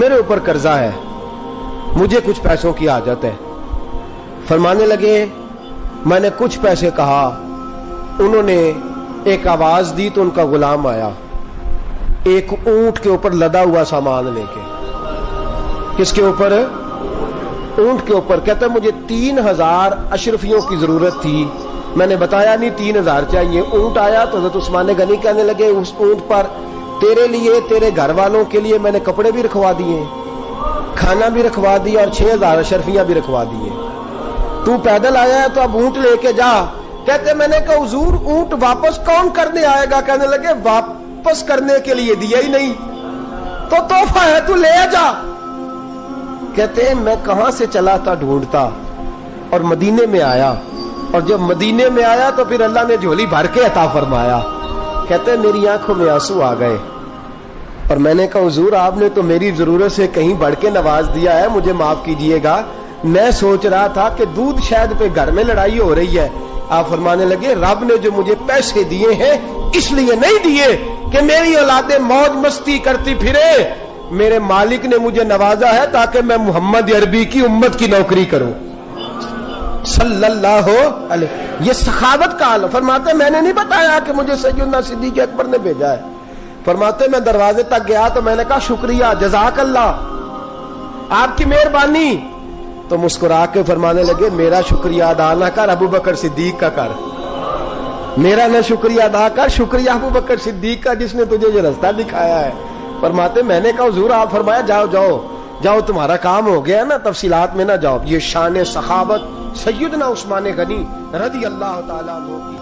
میرے اوپر قرضہ ہے, مجھے کچھ پیسوں کی حاجت ہے. فرمانے لگے میں نے کچھ پیسے کہا, انہوں نے ایک آواز دی تو ان کا غلام آیا ایک اونٹ کے اوپر لدا ہوا سامان لے کے. کس کے اوپر؟ اونٹ کے اوپر. کہتا ہے مجھے 3000 اشرفیوں کی ضرورت تھی, میں نے بتایا نہیں 3000 چاہیے. اونٹ آیا تو حضرت عثمان غنی کہنے لگے اس اونٹ پر تیرے لیے, تیرے گھر والوں کے لیے میں نے کپڑے بھی رکھوا دیے, کھانا بھی رکھوا دیا, اور 6000 اشرفیاں بھی رکھوا دیے. تو پیدل آیا ہے تو اب اونٹ لے کے جا. کہتے میں نے کہا حضور اونٹ واپس کون کرنے آئے گا؟ کہنے لگے واپس کرنے کے لیے دیا ہی نہیں تو تحفہ ہے, تو لے جا. کہتے ہیں میں کہاں سے چلا تھا ڈھونڈتا اور مدینے میں آیا, اور جب مدینے میں آیا تو پھر اللہ نے جھولی بھر کے عطا فرمایا. کہتے ہیں میری آنکھوں میں آنسو آ گئے, اور میں نے کہا حضور آپ نے تو میری ضرورت سے کہیں بڑھ کے نواز دیا ہے, مجھے معاف کیجئے گا. میں سوچ رہا تھا کہ دودھ شہد پہ گھر میں لڑائی ہو رہی ہے. آپ فرمانے لگے رب نے جو مجھے پیسے دیے ہیں اس لیے نہیں دیے کہ میری اولادیں موج مستی کرتی پھرے, میرے مالک نے مجھے نوازا ہے تاکہ میں محمد عربی کی امت کی نوکری کروں صلی اللہ علیہ. یہ سخاوت کا حال. فرماتے میں نے نہیں بتایا کہ مجھے سیدنا صدیق اکبر نے بھیجا ہے. فرماتے میں دروازے تک گیا تو میں نے کہا شکریہ, جزاک اللہ, آپ کی مہربانی. تو مسکرا کے فرمانے لگے میرا شکریہ ادا نہ کر, ابو بکر صدیق کا کر. میرا نہ شکریہ ادا کر, شکریہ ابو بکر صدیق کا جس نے تجھے یہ راستہ دکھایا ہے. فرماتے میں نے کہا حضور آپ فرمایا جاؤ جاؤ جاؤ تمہارا کام ہو گیا نا, تفصیلات میں نہ جاؤ. یہ شان سخاوت سیدنا عثمان غنی رضی اللہ تعالیٰ عنہ کی.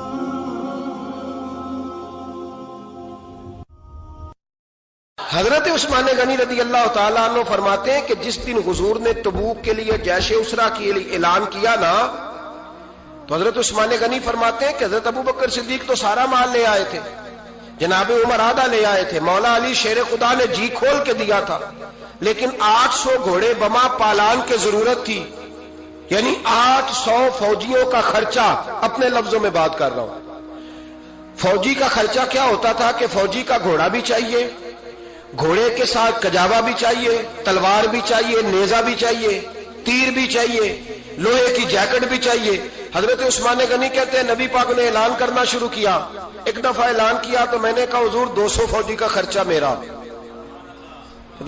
حضرت عثمان غنی رضی اللہ تعالیٰ عنہ فرماتے ہیں کہ جس دن حضور نے تبوک کے لیے جیش اسرا کے لیے اعلان کیا نا, تو حضرت عثمان غنی فرماتے ہیں کہ حضرت ابو بکر صدیق تو سارا مال لے آئے تھے, جناب عمر آدھا لے آئے تھے, مولا علی شیر خدا نے جی کھول کے دیا تھا, لیکن 800 گھوڑے بما پالان کی ضرورت تھی, یعنی 800 فوجیوں کا خرچہ. اپنے لفظوں میں بات کر رہا ہوں. فوجی کا خرچہ کیا ہوتا تھا کہ فوجی کا گھوڑا بھی چاہیے, گھوڑے کے ساتھ کجاوا بھی چاہیے, تلوار بھی چاہیے, نیزہ بھی چاہیے, تیر بھی چاہیے, لوہے کی جیکٹ بھی چاہیے. حضرت عثمان غنی کہتے ہیں نبی پاک نے اعلان کرنا شروع کیا. ایک دفعہ اعلان کیا تو میں نے کہا حضور 200 فوجی کا خرچہ میرا.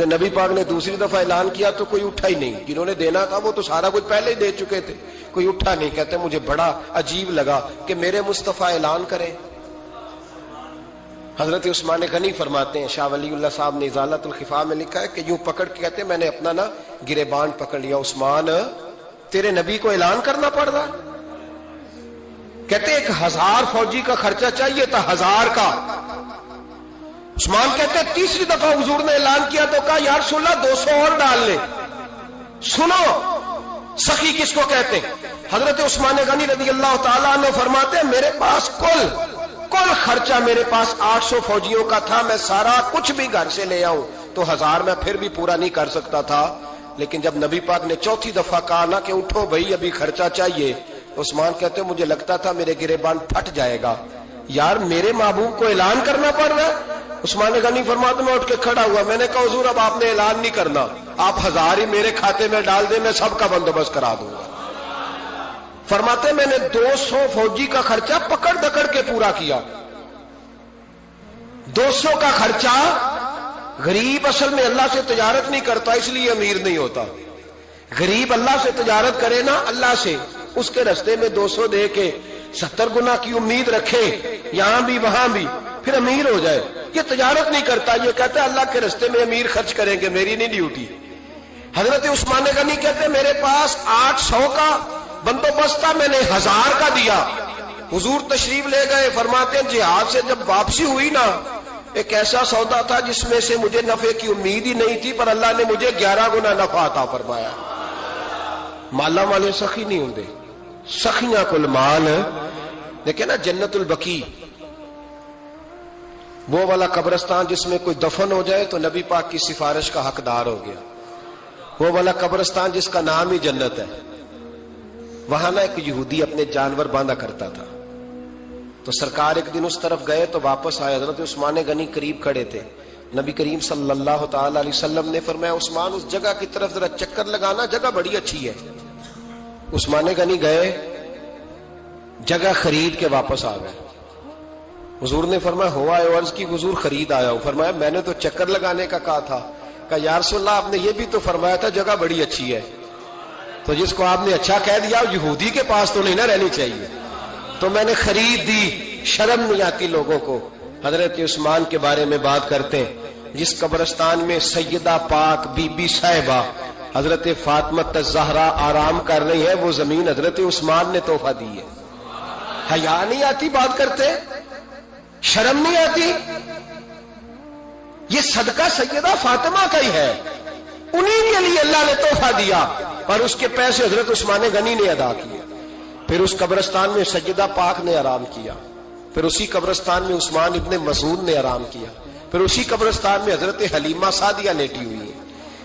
نبی پاک نے دوسری دفعہ اعلان کیا تو کوئی اٹھا ہی نہیں, جنہوں نے دینا تھا وہ تو سارا کچھ پہلے ہی دے چکے تھے, کوئی اٹھا نہیں. کہتے مجھے بڑا عجیب لگا کہ میرے مصطفیٰ اعلان کریں. حضرت عثمان غنی فرماتے ہیں, شاہ ولی اللہ صاحب نے ازالت الخفا میں لکھا ہے کہ یوں پکڑ کے کہتے ہیں میں نے اپنا نا گریبان پکڑ لیا, عثمان تیرے نبی کو اعلان کرنا پڑ رہا. کہتے 1000 فوجی کا خرچہ چاہیے تھا, 1000 کا. عثمان کہتے ہیں تیسری دفعہ حضور نے اعلان کیا تو کہا یا رسول اللہ 200 اور ڈال لے. سنو سخی کس کو کہتے ہیں. حضرت عثمان غنی رضی اللہ تعالیٰ عنہ فرماتے ہیں میرے پاس کل خرچہ میرے پاس 800 فوجیوں کا تھا, میں سارا کچھ بھی گھر سے لے آؤں تو 1000 میں پھر بھی پورا نہیں کر سکتا تھا. لیکن جب نبی پاک نے چوتھی دفعہ کہا نا کہ اٹھو بھائی ابھی خرچہ چاہیے, عثمان کہتے ہیں مجھے لگتا تھا میرے گریبان پھٹ جائے گا, یار میرے محبوب کو اعلان کرنا پڑ رہا ہے. عثمان غنی فرماتے میں اٹھ کے کھڑا ہوا, میں نے کہا حضور اب آپ نے اعلان نہیں کرنا, آپ 1000 ہی میرے کھاتے میں ڈال دیں, میں سب کا بندوبست کرا دوں گا. فرماتے میں نے 200 فوجی کا خرچہ پکڑ دکڑ کے پورا کیا. 200 کا خرچہ. غریب اصل میں اللہ سے تجارت نہیں کرتا اس لیے امیر نہیں ہوتا. غریب اللہ سے تجارت کرے نا, اللہ سے, اس کے رستے میں 200 دے کے 70 گنا کی امید رکھے یہاں بھی وہاں بھی, پھر امیر ہو جائے. یہ تجارت نہیں کرتا, یہ کہتا ہے اللہ کے رستے میں امیر خرچ کریں گے, میری نہیں ڈیوٹی. حضرت عثمان غنی کہتے ہیں میرے پاس 800 کا بندوبست تھا, میں نے 1000 کا دیا. حضور تشریف لے گئے. فرماتے ہیں جہاد سے جب واپسی ہوئی نا, ایک ایسا سودا تھا جس میں سے مجھے نفع کی امید ہی نہیں تھی, پر اللہ نے مجھے 11 گنا نفع عطا فرمایا. مالا مالے سخی نہیں ہوندے, سخیاں کل مال. دیکھیں نا جنت البقیع, وہ والا قبرستان جس میں کوئی دفن ہو جائے تو نبی پاک کی سفارش کا حقدار ہو گیا. وہ والا قبرستان جس کا نام ہی جنت ہے. وہاں نا ایک یہودی اپنے جانور باندھا کرتا تھا, تو سرکار ایک دن اس طرف گئے تو واپس آئے. حضرت عثمان غنی قریب کھڑے تھے نبی کریم صلی اللہ تعالی علیہ وسلم نے فرمایا عثمان اس جگہ کی طرف ذرا چکر لگانا، جگہ بڑی اچھی ہے۔ عثمان غنی گئے، جگہ خرید کے واپس آ گئے۔ حضور نے فرمایا ہوا ہے؟ عرض کی حضور خرید آیا ہوں۔ فرمایا میں نے تو چکر لگانے کا کہا تھا۔ کہا یا رسول اللہ آپ نے یہ بھی تو فرمایا تھا جگہ بڑی اچھی ہے، تو جس کو آپ نے اچھا کہہ دیا یہودی کے پاس تو نہیں نہ رہنی چاہیے، تو میں نے خرید دی۔ شرم نہیں آتی لوگوں کو۔ حضرت عثمان کے بارے میں بات کرتے ہیں، جس قبرستان میں سیدہ پاک بی بی صاحبہ حضرت فاطمہ الزہرا آرام کر رہی ہے، وہ زمین حضرت عثمان نے تحفہ دی ہے۔ حیا نہیں آتی بات کرتے؟ شرم نہیں آتی؟ یہ صدقہ سیدہ فاطمہ کا ہی ہے، انہی کے لیے اللہ نے تحفہ دیا، اور اس کے پیسے حضرت عثمان غنی نے ادا کیے۔ پھر اس قبرستان میں سیدہ پاک نے آرام کیا، پھر اسی قبرستان میں عثمان ابن مسعود نے آرام کیا، پھر اسی قبرستان میں حضرت حلیمہ سعدیہ لیٹی ہوئی ہے،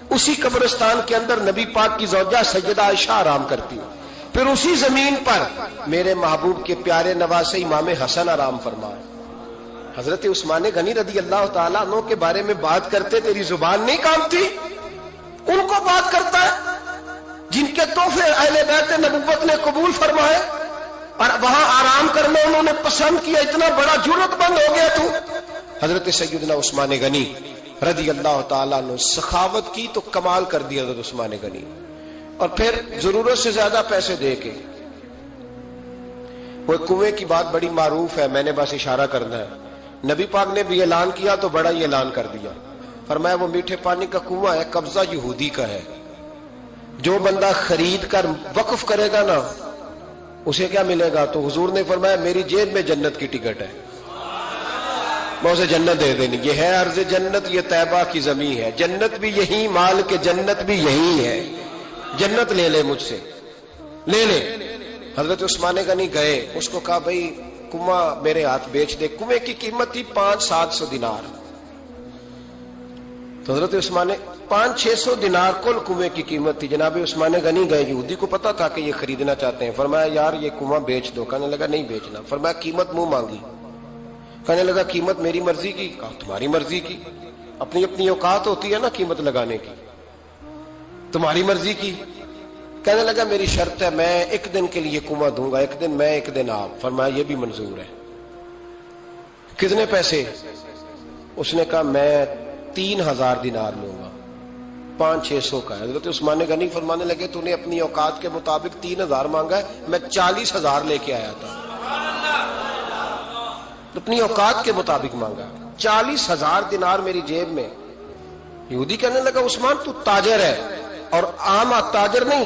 اسی قبرستان کے اندر نبی پاک کی زوجہ سیدہ عائشہ آرام کرتی ہے، پھر اسی زمین پر میرے محبوب کے پیارے نواسے امام حسن آرام فرمائے۔ حضرت عثمان غنی رضی اللہ تعالیٰ عنہ کے بارے میں بات کرتے تیری زبان نہیں کانپتی؟ ان کو بات کرتا ہے جن کے تحفے اہل بیت نبوت نے قبول فرمائے اور وہاں آرام کرنا انہوں نے پسند کیا، اتنا بڑا جرأت مند ہو گیا تو۔ حضرت سیدنا عثمان غنی رضی اللہ تعالیٰ عنہ سخاوت کی تو کمال کر دیا حضرت عثمان غنی، اور پھر ضرورت سے زیادہ پیسے دے کے وہ کنویں کی بات بڑی معروف ہے، میں نے بس اشارہ کرنا ہے۔ نبی پاک نے بھی اعلان کیا تو بڑا ہی اعلان کر دیا، فرمایا وہ میٹھے پانی کا کنواں ہے، قبضہ یہودی کا ہے، جو بندہ خرید کر وقف کرے گا نا اسے کیا ملے گا؟ تو حضور نے فرمایا میری جیب میں جنت کی ٹکٹ ہے، میں اسے جنت دے دینی۔ یہ ہے عرض جنت، یہ طیبہ کی زمین ہے، جنت بھی یہی، مال کے جنت بھی یہی ہے، جنت لے لے مجھ سے، لے لے۔ حضرت عثمان غنی گئے، اس کو کہا بھائی کنواں میرے ہاتھ بیچ دے۔ کنویں کی قیمت تھی 500-700 دینار، تو حضرت عثمان 500-600 دینار کل کنویں کی قیمت تھی۔ جناب عثمان غنی گئے، یہودی کو پتا تھا کہ یہ خریدنا چاہتے ہیں، فرمایا یار یہ کنواں بیچ دو۔ کہنے لگا نہیں بیچنا۔ فرمایا قیمت منہ مانگی، کہنے لگا قیمت میری مرضی کی۔ کہا تمہاری مرضی کی، اپنی اپنی اوقات ہوتی ہے نا قیمت لگانے کی، تمہاری مرضی کی۔ کہنے لگا میری شرط ہے میں ایک دن کے لیے کنواں دوں گا، ایک دن میں ایک دن آپ۔ فرمایا یہ بھی منظور ہے۔ کتنے پیسے؟ اس نے کہا میں 3000 دینار لوں گا، 500-600 کا ہے۔ حضرت عثمان غنی فرمانے لگے تو نے اپنی اوقات کے مطابق 3000 مانگا ہے، میں 40,000 لے کے آیا تھا، اپنی اوقات کے مطابق مانگا، 40,000 دینار میری جیب میں۔ یہودی کہنے لگا عثمان تو تاجر ہے، اور عام تاجر نہیں،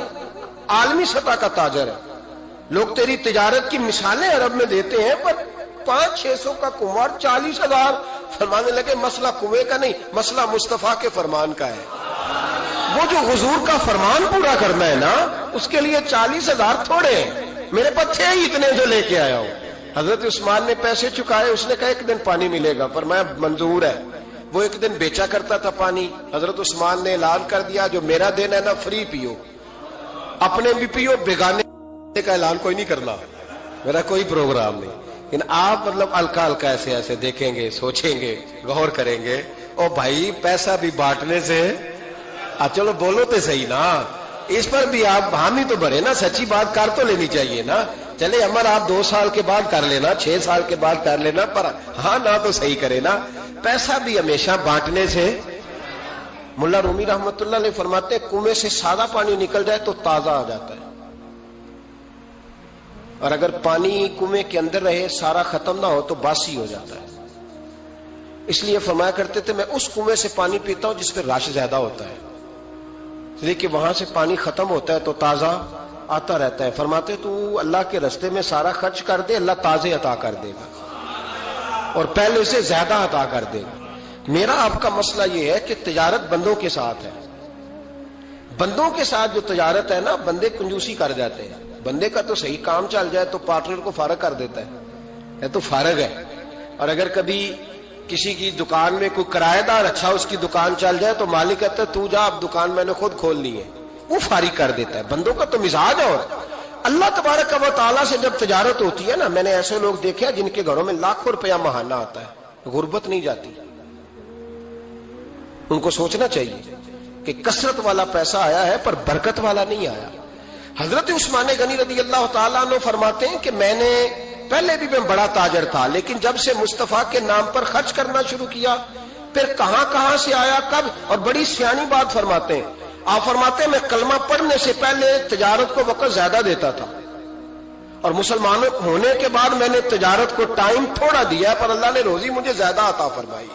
عالمی سطح کا تاجر ہے، لوگ تیری تجارت کی مثالیں عرب میں دیتے ہیں، پر 500-600 کا کنواں 40,000۔ فرمانے لگے مسئلہ کنویں کا نہیں، مسئلہ مصطفیٰ کے فرمان کا ہے، وہ جو حضور کا فرمان پورا کرنا ہے نا، اس کے لیے 40,000 تھوڑے ہیں، میرے پاس تھے ہی اتنے جو لے کے آیا ہوں۔ حضرت عثمان نے پیسے چکائے، اس نے کہا ایک دن پانی ملے گا، فرمایا منظور ہے۔ وہ ایک دن بیچا کرتا تھا پانی، حضرت عثمان نے اعلان کر دیا جو میرا دن ہے نا فری پیو، اپنے بھی پیو، بیگانے کا اعلان کوئی نہیں کرنا، میرا کوئی پروگرام نہیں۔ لیکن آپ مطلب ہلکا ہلکا ایسے ایسے دیکھیں گے، سوچیں گے، غور کریں گے، او بھائی پیسہ بھی بانٹنے سے، چلو بولو تو صحیح نا، اس پر بھی آپ حامی تو بڑھے نا، سچی بات کر تو لینی چاہیے نا۔ چلے عمر آپ 2 سال کے بعد کر لینا، 6 سال کے بعد کر لینا، پر ہاں نہ تو صحیح کرے نا، پیسہ بھی ہمیشہ بانٹنے سے۔ ملا رومی رحمت اللہ علیہ فرماتے ہیں کنویں سے سادہ پانی نکل جائے تو تازہ آ جاتا ہے، اور اگر پانی کنویں کے اندر رہے سارا ختم نہ ہو تو باسی ہو جاتا ہے۔ اس لیے فرمایا کرتے تھے میں اس کنویں سے پانی پیتا ہوں جس پہ رش زیادہ ہوتا ہے، لیکن وہاں سے پانی ختم ہوتا ہے تو تازہ آتا رہتا ہے۔ فرماتے تو اللہ کے رستے میں سارا خرچ کر دے، اللہ تازے عطا کر دے گا اور پہلے سے زیادہ عطا کر دے گا۔ میرا آپ کا مسئلہ یہ ہے کہ تجارت بندوں کے ساتھ ہے، بندوں کے ساتھ جو تجارت ہے نا، بندے کنجوسی کر جاتے ہیں، بندے کا تو صحیح کام چل جائے تو پارٹنر کو فارغ کر دیتا ہے، تو فارغ ہے، اور اگر کبھی کسی کی دکان میں کوئی کرایہ دار اچھا اس کی دکان چل جائے تو مالک کہتا ہے تو جا، اب دکان میں نے خود کھولنی ہے، وہ فارغ کر دیتا ہے۔ بندوں کا تو مزاج ہے۔ اور اللہ تبارک و تعالیٰ سے جب تجارت ہوتی ہے نا، میں نے ایسے لوگ دیکھے جن کے گھروں میں لاکھوں روپیہ ماہانہ آتا ہے، غربت نہیں جاتی، ان کو سوچنا چاہیے کہ کثرت والا پیسہ آیا ہے پر برکت والا نہیں آیا. حضرت عثمان غنی رضی اللہ تعالیٰ عنہ فرماتے ہیں کہ میں نے پہلے بھی میں بڑا تاجر تھا، لیکن جب سے مصطفیٰ کے نام پر خرچ کرنا شروع کیا، پھر کہاں کہاں سے آیا کب. اور بڑی سیانی بات فرماتے ہیں. آپ فرماتے ہیں میں کلمہ پڑھنے سے پہلے تجارت کو وقت زیادہ دیتا تھا، اور مسلمان ہونے کے بعد میں نے تجارت کو ٹائم تھوڑا دیا، پر اللہ نے روزی مجھے زیادہ عطا فرمائی.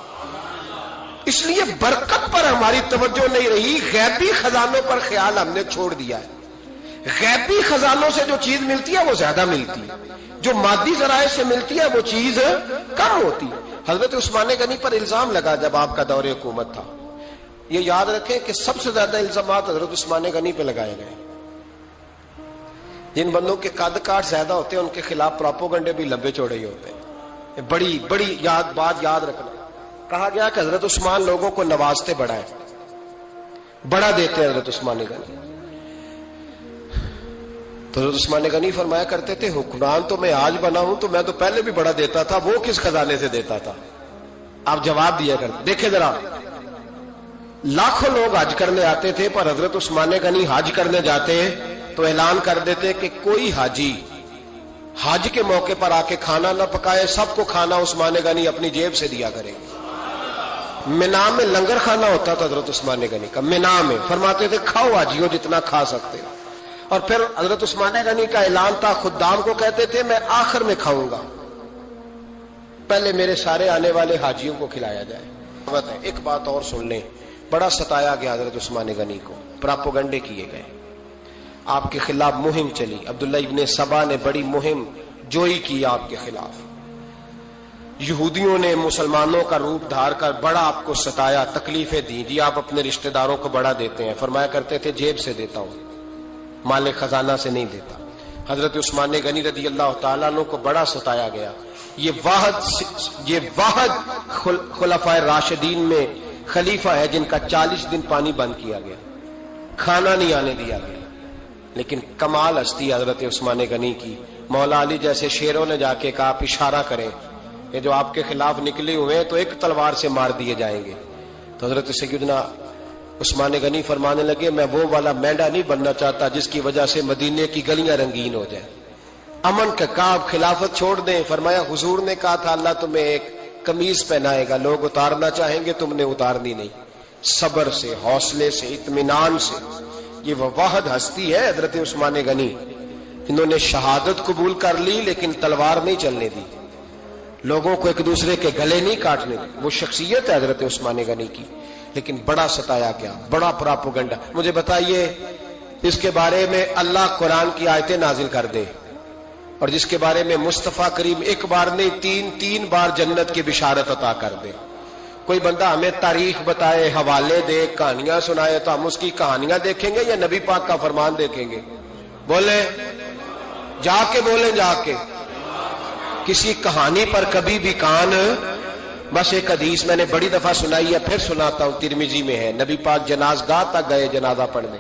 اس لیے برکت پر ہماری توجہ نہیں رہی، غیبی خزانوں پر خیال ہم نے چھوڑ دیا ہے. غیبی خزانوں سے جو چیز ملتی ہے وہ زیادہ ملتی ہے، جو مادی ذرائع سے ملتی ہے وہ چیز کم ہوتی ہے. حضرت عثمان غنی پر الزام لگا جب آپ کا دور حکومت تھا. یہ یاد رکھیں کہ سب سے زیادہ الزامات حضرت عثمان غنی پہ لگائے گئے. جن بندوں کے قد کاٹ زیادہ ہوتے ہیں ان کے خلاف پراپوگنڈے بھی لمبے چوڑے ہی ہوتے ہیں. بڑی بڑی بات یاد رکھنا. کہا گیا کہ حضرت عثمان لوگوں کو نوازتے بڑا ہے، بڑا دیتے ہیں حضرت عثمان غنی. تو حضرت عثمان غنی فرمایا کرتے تھے حکمران تو میں آج بنا ہوں تو میں تو پہلے بھی بڑا دیتا تھا، وہ کس خزانے سے دیتا تھا؟ آپ جواب دیا کرتے. دیکھیں ذرا، لاکھوں لوگ حج کرنے آتے تھے، پر حضرت عثمان غنی حج کرنے جاتے تو اعلان کر دیتے کہ کوئی حاجی حج کے موقع پر آ کے کھانا نہ پکائے، سب کو کھانا عثمان غنی اپنی جیب سے دیا کرے. مینا میں لنگر کھانا ہوتا تھا حضرت عثمان غنی کا، مینا میں. فرماتے تھے کھاؤ حاجیوں جتنا کھا سکتے ہو. اور پھر حضرت عثمان غنی کا اعلان تھا، خدام کو کہتے تھے میں آخر میں کھاؤں گا، پہلے میرے سارے آنے والے حاجیوں کو کھلایا جائے. ایک بات اور سن لیں، بڑا ستایا گیا حضرت عثمان غنی کو، پراپوگنڈے کیے گئے، آپ کے خلاف مہم چلی. عبداللہ ابن سبا نے بڑی مہم جوئی کی آپ کے خلاف. یہودیوں نے مسلمانوں کا روپ دھار کر بڑا آپ کو ستایا، تکلیفیں دی. جی آپ اپنے رشتہ داروں کو بڑا دیتے ہیں. فرمایا کرتے تھے جیب سے دیتا ہوں، مال خزانہ سے نہیں دیتا. حضرت عثمان غنی رضی اللہ تعالیٰ عنہ کو بڑا ستایا گیا. یہ واحد خلفائے راشدین میں خلیفہ ہے جن کا 40 دن پانی بند کیا گیا، کھانا نہیں آنے دیا گیا. لیکن کمال ہستی حضرت عثمان غنی کی. مولا علی جیسے شیروں نے جا کے کہا آپ اشارہ کریں، یہ جو آپ کے خلاف نکلے ہوئے ہیں تو ایک تلوار سے مار دیے جائیں گے. تو حضرت سیدنا عثمان غنی فرمانے لگے میں وہ والا مینڈا نہیں بننا چاہتا جس کی وجہ سے مدینے کی گلیاں رنگین ہو جائیں. امن کا کعب خلافت چھوڑ دیں. فرمایا حضور نے کہا تھا اللہ تمہیں ایک قمیض پہنائے گا، لوگ اتارنا چاہیں گے، تم نے اتارنی نہیں. صبر سے، حوصلے سے، اطمینان سے. یہ وہ واحد ہستی ہے حضرت عثمان غنی جنہوں نے شہادت قبول کر لی لیکن تلوار نہیں چلنے دی، لوگوں کو ایک دوسرے کے گلے نہیں کاٹنے دی. وہ شخصیت ہے حضرت عثمان غنی کی. لیکن بڑا ستایا گیا، بڑا پراپوگنڈا. مجھے بتائیے اس کے بارے میں اللہ قرآن کی آیتیں نازل کر دے اور جس کے بارے میں مصطفیٰ کریم ایک بار نہیں تین بار جنت کی بشارت عطا کر دے. کوئی بندہ ہمیں تاریخ بتائے، حوالے دے، کہانیاں سنائے تو ہم اس کی کہانیاں دیکھیں گے یا نبی پاک کا فرمان دیکھیں گے؟ بولیں، جا کے بولیں، جا کے. کسی کہانی پر کبھی بھی کان. بس ایک حدیث میں نے بڑی دفعہ سنائی ہے، پھر سناتا ہوں، ترمذی میں ہے. نبی پاک جنازگاہ تک گئے جنازہ پڑھنے.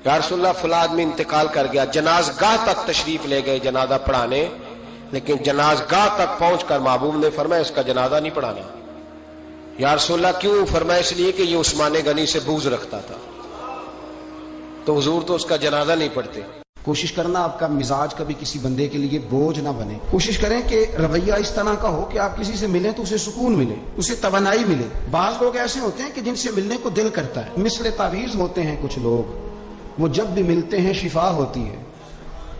یا رسول اللہ فلاں آدمی انتقال کر گیا. جنازگاہ تک تشریف لے گئے جنازہ پڑھانے، لیکن جنازگاہ تک پہنچ کر محبوب نے فرمایا اس کا جنازہ نہیں پڑھانا. یا رسول اللہ کیوں؟ فرمایا اس لیے کہ یہ عثمان غنی سے بغض رکھتا تھا، تو حضور تو اس کا جنازہ نہیں پڑھتے. کوشش کرنا آپ کا مزاج کبھی کسی بندے کے لیے بوجھ نہ بنے. کوشش کریں کہ رویہ اس طرح کا ہو کہ آپ کسی سے ملیں تو اسے سکون ملے، اسے توانائی ملے. بعض لوگ ایسے ہوتے ہیں کہ جن سے ملنے کو دل کرتا ہے، مثل تعویذ ہوتے ہیں کچھ لوگ، وہ جب بھی ملتے ہیں شفا ہوتی ہے.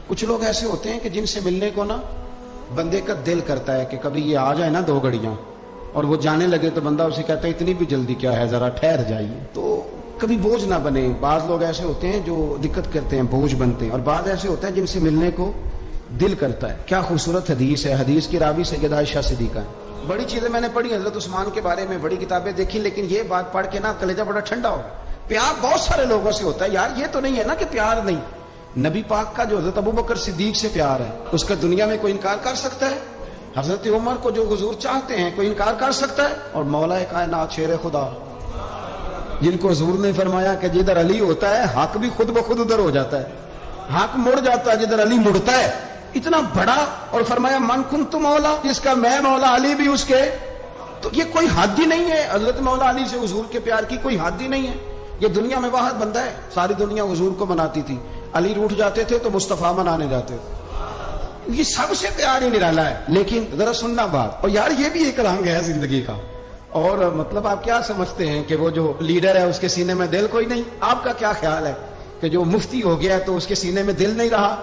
کچھ لوگ ایسے ہوتے ہیں کہ جن سے ملنے کو نا بندے کا دل کرتا ہے کہ کبھی یہ آ جائے نا 2 گھڑیاں، اور وہ جانے لگے تو بندہ اسے کہتا ہے اتنی بھی جلدی کیا ہے، ذرا ٹھہر جائیے. تو کبھی بوجھ نہ بنے. بعض لوگ ایسے ہوتے ہیں جو دقت کرتے ہیں، بوجھ بنتے ہیں، اور بعض ایسے ہوتے ہیں جن سے ملنے کو دل کرتا ہے. کیا خوبصورت حدیث ہے. حدیث کی راوی سیدہ عائشہ صدیقہ ہے. بڑی چیزیں میں نے پڑھی حضرت عثمان کے بارے میں، بڑی کتابیں دیکھی، لیکن یہ بات پڑھ کے نا کلیجہ بڑا ٹھنڈا ہو. پیار بہت سارے لوگوں سے ہوتا ہے یار، یہ تو نہیں ہے نا کہ پیار نہیں. نبی پاک کا جو حضرت ابوبکر صدیق سے پیار ہے اس کا دنیا میں کوئی انکار کر سکتا ہے؟ حضرت عمر کو جو حضور چاہتے ہیں کوئی انکار کر سکتا ہے؟ اور مولا کائنات شیر خدا جن کو حضور نے فرمایا کہ جدھر علی ہوتا ہے حق بھی خود بخود ادھر ہو جاتا ہے، حق مڑ جاتا ہے جدھر علی مڑتا ہے. اتنا بڑا. اور فرمایا من کنت مولا، جس کا میں مولا علی بھی اس کے تو یہ کوئی حد ہی نہیں ہے حضرت مولا علی سے حضور کے پیار کی کوئی حد ہی نہیں ہے. یہ دنیا میں واحد بندہ ہے, ساری دنیا حضور کو مناتی تھی, علی روٹھ جاتے تھے تو مصطفیٰ منانے جاتے تھے. یہ سب سے پیار ہی نرالا ہے. لیکن ذرا سننا بات, اور یار یہ بھی ایک رنگ ہے زندگی کا. اور مطلب آپ کیا سمجھتے ہیں کہ وہ جو لیڈر ہے اس کے سینے میں دل کوئی نہیں؟ آپ کا کیا خیال ہے کہ جو مفتی ہو گیا تو اس کے سینے میں دل نہیں رہا,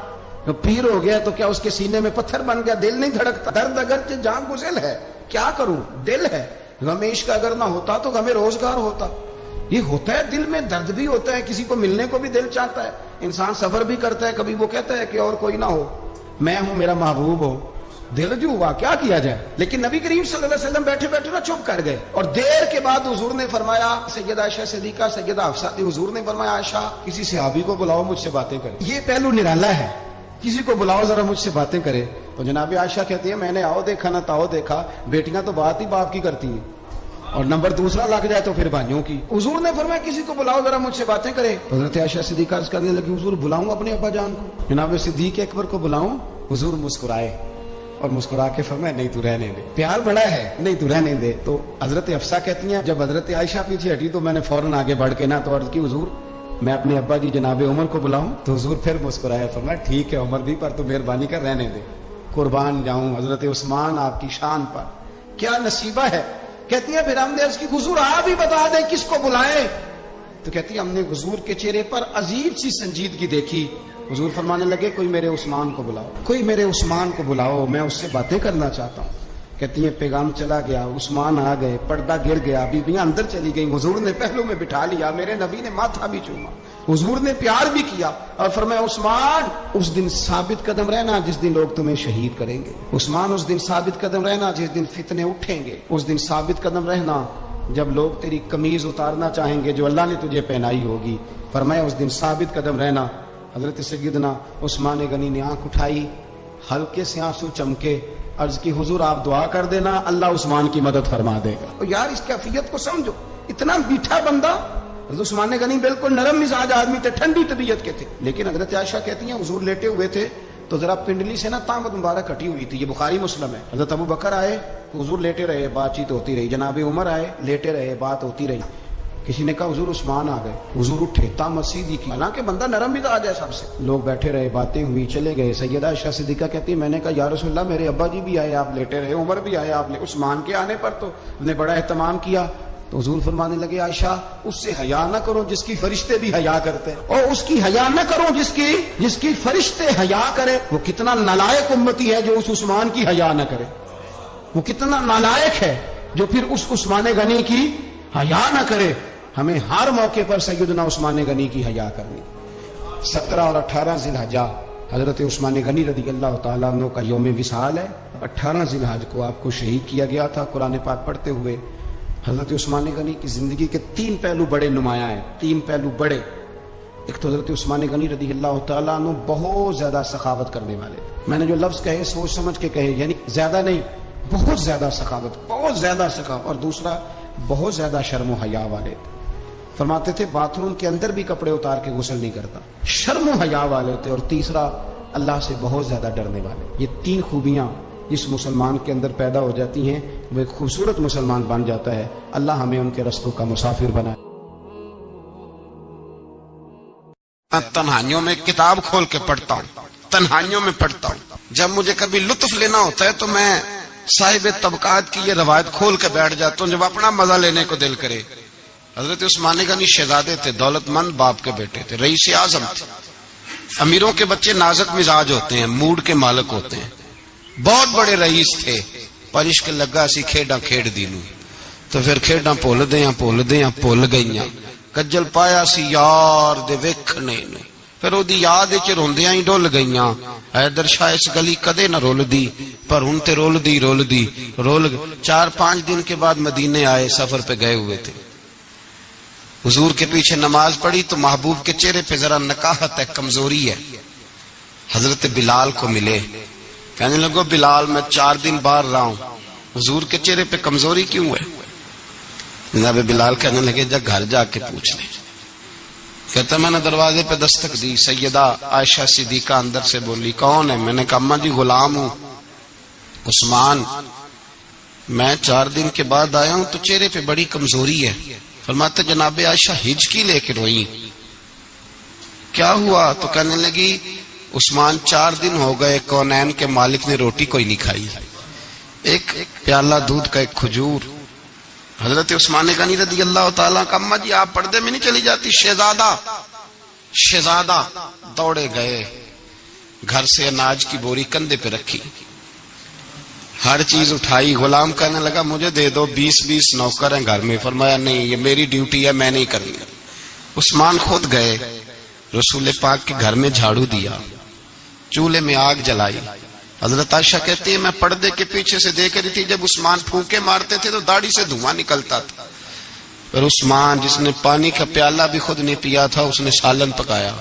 جو پیر ہو گیا تو کیا اس کے سینے میں پتھر بن گیا, دل نہیں دھڑکتا؟ درد اگرچہ جان گزل ہے, کیا کروں, دل ہے. غمیش کا اگر نہ ہوتا تو غمِ روزگار ہوتا. یہ ہوتا ہے, دل میں درد بھی ہوتا ہے, کسی کو ملنے کو بھی دل چاہتا ہے, انسان سفر بھی کرتا ہے, کبھی وہ کہتا ہے کہ اور کوئی نہ ہو, میں ہوں, میرا محبوب ہو. دل جو ہوا کیا کیا جائے. لیکن نبی کریم صلی اللہ علیہ وسلم بیٹھے بیٹھے نہ چپ کر گئے, اور دیر کے بعد حضور نے فرمایا, سیدہ عائشہ صدیقہ, سیدہ حفصہ تھی, حضور نے فرمایا عائشہ کسی صحابی کو بلاؤ مجھ سے باتیں کرے. یہ پہلو نرالا ہے, کسی کو بلاؤ ذرا مجھ سے باتیں کرے. تو جناب عائشہ کہتی ہے میں نے آؤ دیکھا نہ تاؤ دیکھا, بیٹیاں تو بات ہی باپ کی کرتی ہیں, اور نمبر دوسرا لگ جائے تو پھر بھائیوں کی. حضور نے فرمایا کسی کو بلاؤ ذرا مجھ سے باتیں کرے. حضرت عائشہ صدیقہ عرض کرنے لگی حضور بلاؤں اپنے ابا جان کو, جناب صدیق اکبر کو بلاؤں. حضور مسکرائے اور مسکرا کے فرمایا نہیں تو رہنے دے, پیار بڑا ہے, نہیں تو رہنے دے. تو حضرت حفصہ کہتی ہیں جب حضرت عائشہ پیچھے ہٹی تو میں نے فوراً آگے بڑھ کے نہ تو عرض کی حضور میں اپنے ابا جی جناب عمر کو بلاؤں. تو حضور پھر مسکرایا, فرمایا ٹھیک ہے عمر بھی, پر تو مہربانی کر رہنے دے, قربان جاؤں حضرت عثمان آپ کی شان پر, کیا نصیبہ ہے. کہتی ہیں پھر ہم نے عرض کی حضور آپ ہی بتا دیں کس کو بلائیں. تو کہتی ہے ہم نے حضور کے چہرے پر عجیب سی سنجیدگی دیکھی. حضور فرمانے لگے کوئی میرے عثمان کو بلاؤ, کوئی میرے عثمان کو بلاؤ, میں اس سے باتیں کرنا چاہتا ہوں. کہتی ہیں پیغام چلا گیا, عثمان آ گئے, پردہ گر گیا, بیویاں اندر چلی گئیں, حضور نے پہلو میں بٹھا لیا, میرے نبی نے ماتھا بھی چوما, حضور نے پیار بھی کیا, اور فرمایا عثمان اس دن ثابت قدم رہنا جس دن لوگ تمہیں شہید کریں گے. عثمان اس دن ثابت قدم رہنا جس دن فتنے اٹھیں گے. اس دن ثابت قدم رہنا جب لوگ تیری قمیض اتارنا چاہیں گے جو اللہ نے تجھے پہنائی ہوگی. فرمایا اس دن ثابت قدم رہنا. حضرت سیدنا عثمان غنی نے آنکھ اٹھائی, ہلکے سے آنسو چمکے, عرض کی حضور آپ دعا کر دینا اللہ عثمان کی مدد فرما دے گا. اور یار اس کیفیت کو سمجھو, اتنا میٹھا بندہ. حضرت عثمان غنی بالکل نرم مزاج آدمی تھے, ٹھنڈی طبیعت کے تھے. لیکن حضرت عائشہ کہتی ہیں حضور لیٹے ہوئے تھے تو ذرا پنڈلی سے نا تامت مبارک کٹی ہوئی تھی, یہ بخاری مسلم ہے. حضرت ابو بکر آئے تو حضور لیٹے رہے, بات چیت ہوتی رہی. جناب عمر آئے, لیٹے رہے, بات ہوتی رہی. کسی نے کہا حضور عثمان آ گئے, حضور اٹھے, تامت سیدھی کی, حالانکہ بندہ نرم مزاج ہے سب سے. لوگ بیٹھے رہے, باتیں ہوئی, چلے گئے. سیدہ عائشہ صدیقہ کہتی ہے میں نے کہا یا رسول اللہ میرے ابا جی بھی آئے, آپ لیٹے رہے, عمر بھی آئے, آپ عثمان کے آنے پر تو نے بڑا اہتمام کیا. تو حضور فرمانے لگے عائشہ اس سے حیا نہ کرو جس کی فرشتے بھی حیا کرتے ہیں, اور اس کی حیا نہ کرو جس کی فرشتے حیا کرے. وہ کتنا نالائق امتی ہے جو اس عثمان کی حیا نہ کرے, وہ کتنا نالائق ہے جو پھر اس عثمان غنی کی حیا نہ کرے. ہمیں ہر موقع پر سیدنا عثمان غنی کی حیا کرنی. 17 اور 18 ذی الحجہ حضرت عثمان غنی رضی اللہ تعالیٰ عنہ کا یوم وصال ہے. 18 ذی الحجہ کو آپ کو شہید کیا گیا تھا. قرآن پاک پڑھتے ہوئے حضرت عثمان غنی کی زندگی کے 3 پہلو بڑے نمایاں ہیں, 3 پہلو بڑے. ایک تو حضرت عثمان غنی رضی اللہ تعالیٰ عنہ بہت زیادہ سخاوت کرنے والے. میں نے جو لفظ کہے سوچ سمجھ کے کہے, یعنی زیادہ نہیں, بہت زیادہ سخاوت, بہت زیادہ سخاوت. اور دوسرا بہت زیادہ شرم و حیا والے تھے. فرماتے تھے باتھ روم کے اندر بھی کپڑے اتار کے غسل نہیں کرتا, شرم و حیا والے تھے. اور تیسرا اللہ سے بہت زیادہ ڈرنے والے. یہ 3 خوبیاں جس مسلمان کے اندر پیدا ہو جاتی ہیں وہ ایک خوبصورت مسلمان بن جاتا ہے. اللہ ہمیں ان کے رستوں کا مسافر بنائے. تنہائیوں میں کتاب کھول کے پڑھتا ہوں, تنہائیوں میں پڑھتا ہوں. جب مجھے کبھی لطف لینا ہوتا ہے تو میں صاحب طبقات کی یہ روایت کھول کے بیٹھ جاتا ہوں جب اپنا مزہ لینے کو دل کرے. حضرت عثمان غنی شہزادے تھے, دولت مند باپ کے بیٹے تھے, رئیس اعظم تھے. امیروں کے بچے نازک مزاج ہوتے ہیں, موڈ کے مالک ہوتے ہیں. بہت بڑے رئیس تھے, پر عشق لگا سی کھیڈاں کھیڈ دی نو, تو پھر کھیڈاں بھول گئیاں. کجل پایا سی یار دے ویکھنے نو, پھر او دی یاد وچ روندیاں ہی ڈول گئیاں. حیدر شاہ اس گلی کدے نہ رول دی, پر ہن تے رول دی. 4-5 دن کے بعد مدینے آئے, سفر پہ گئے ہوئے تھے. حضور کے پیچھے نماز پڑھی تو محبوب کے چہرے پہ ذرا نکاہت ہے, کمزوری ہے. حضرت بلال کو ملے, کہنے لگو بلال میں 4 دن باہر رہا ہوں, حضور کے چہرے پہ کمزوری کیوں ہے؟ جناب بلال کہنے لگے جا گھر جا کے پوچھ لیں. کہتا میں نے دروازے پہ دستک دی, سیدہ عائشہ صدیقہ اندر سے بولی کون ہے؟ میں نے کہا اماں جی غلام ہوں عثمان. میں 4 دن کے بعد آیا ہوں تو چہرے پہ بڑی کمزوری ہے. فرماتے جناب عائشہ ہجکی لے کے روئی. کیا ہوا؟ تو کہنے لگی عثمان 4 دن ہو گئے کونین کے مالک نے روٹی کوئی نہیں کھائی، ایک پیالہ دودھ کا ایک کھجور. حضرت عثمان غنی رضی اللہ تعالیٰ کا اماں جی آپ پردے میں نہیں چلی جاتی؟ شہزادہ دوڑے گئے، گھر سے اناج کی بوری کندھے پہ رکھی، ہر چیز اٹھائی. غلام کہنے لگا مجھے دے دو، 20 نوکر ہیں گھر میں. فرمایا نہیں، یہ میری ڈیوٹی ہے، میں نہیں کرنی. عثمان خود گئے، رسول پاک کے گھر میں جھاڑو دیا، چولہے میں آگ جلائی. حضرت عائشہ کہتی ہے میں پردے کے پیچھے سے دیکھ رہی تھی، جب عثمان پھونکے مارتے تھے تو داڑھی سے دھواں نکلتا تھا. پھر عثمان جس نے پانی کا پیالہ بھی خود نہیں پیا تھا، اس نے سالن پکایا،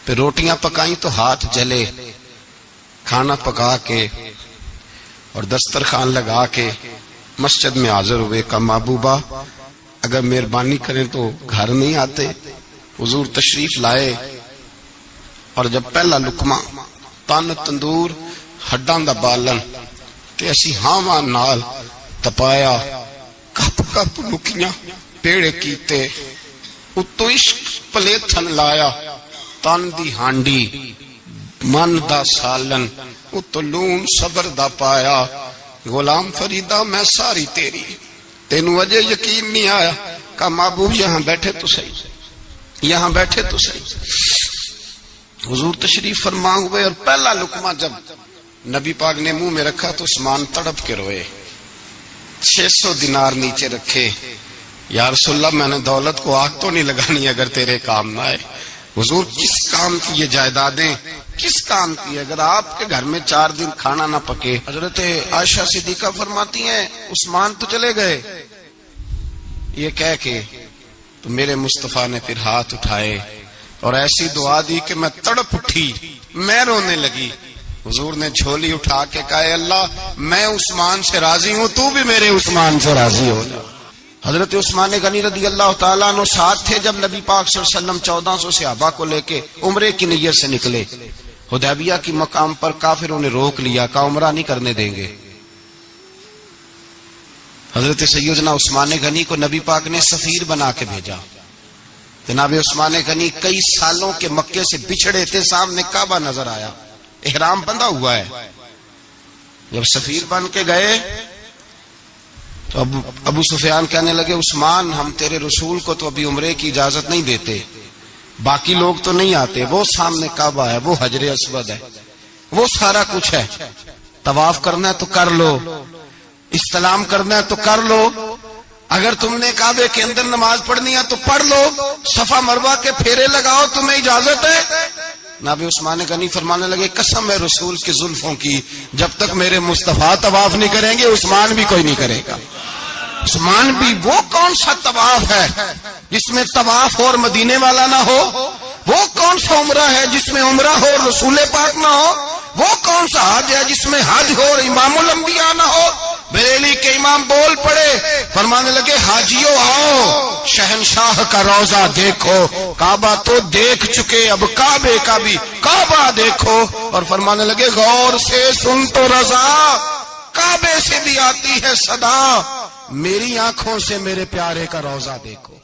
پھر روٹیاں پکائیں تو ہاتھ جلے. کھانا پکا کے اور دسترخوان لگا کے مسجد میں حاضر ہوئے. کہا محبوبہ اگر مہربانی کریں تو گھر نہیں آتے؟ حضور تشریف لائے اور جب پہلا لقمہ تن تندور ہڈاں دا بالن تے اسی ہاواں نال تپایا، کپ کپ لکیاں پیڑے کیتے، اتو عشق پلیتھن لایا، تن دی ہانڈی من دا سالن، اتو لون صبر دا پایا. غلام فریدہ میں ساری تیری، تینوں وجہ یقین نہیں آیا. کہا محبوب یہاں بیٹھے تو صحیح، یہاں بیٹھے تو صحیح. حضور تشریف فرما ہوئے اور پہلا لقمہ جب نبی پاک نے منہ میں رکھا تو عثمان تڑپ کے روئے. 600 دینار نیچے رکھے. یا رسول اللہ میں نے دولت کو آگ تو نہیں لگانی اگر تیرے کام نہ آئے. حضور کس کام کی یہ جائیدادیں، کس کام کی؟ اگر آپ کے گھر میں 4 دن کھانا نہ پکے. حضرت عائشہ صدیقہ فرماتی ہیں عثمان تو چلے گئے، یہ کہہ کے تو میرے مصطفیٰ نے پھر ہاتھ اٹھائے اور ایسی دعا دی کہ میں تڑپ اٹھی، میں رونے لگی. حضور نے جھولی اٹھا کے کہا اے اللہ میں عثمان سے راضی ہوں، تو بھی میرے عثمان سے راضی ہو جا. حضرت عثمان غنی رضی اللہ تعالیٰ عنہ ساتھ تھے جب نبی پاک صلی اللہ علیہ وسلم 1400 صحابہ کو لے کے عمرے کی نیت سے نکلے. حدیبیہ کی مقام پر کافروں نے روک لیا، کہا عمرہ نہیں کرنے دیں گے. حضرت سیدنا عثمان غنی کو نبی پاک نے سفیر بنا کے بھیجا. جناب عثمان غنی کئی سالوں کے مکے سے بچھڑے تھے، سامنے کعبہ نظر آیا، احرام بندھا ہوا ہے. جب سفیر بن کے گئے تو ابو سفیان کہنے لگے عثمان ہم تیرے رسول کو تو ابھی عمرے کی اجازت نہیں دیتے، باقی لوگ تو نہیں آتے، وہ سامنے کعبہ ہے، وہ حجر اسود ہے، وہ سارا کچھ ہے، طواف کرنا ہے تو کر لو، استلام کرنا ہے تو کر لو، اگر تم نے کعبے کے اندر نماز پڑھنی ہے تو پڑھ لو، صفا مروہ کے پھیرے لگاؤ، تمہیں اجازت ہے. نبی عثمان غنی فرمانے لگے قسم ہے رسول کی زلفوں کی، جب تک میرے مصطفیٰ طواف نہیں کریں گے عثمان بھی کوئی نہیں کرے گا. عثمان بھی وہ کون سا طواف ہے جس میں طواف اور مدینے والا نہ ہو؟ وہ کون سا عمرہ ہے جس میں عمرہ ہو اور رسول پاک نہ ہو؟ وہ کون سا حج ہے جس میں حج ہو اور امام الانبیاء نہ ہو؟ بریلی کے امام بول پڑے، فرمانے لگے حاجیوں آؤ شہنشاہ کا روضہ دیکھو، کعبہ تو دیکھ چکے اب کعبے کا بھی کعبہ دیکھو. اور فرمانے لگے غور سے سن تو رضا، کعبے سے بھی آتی ہے صدا، میری آنکھوں سے میرے پیارے کا روضہ دیکھو.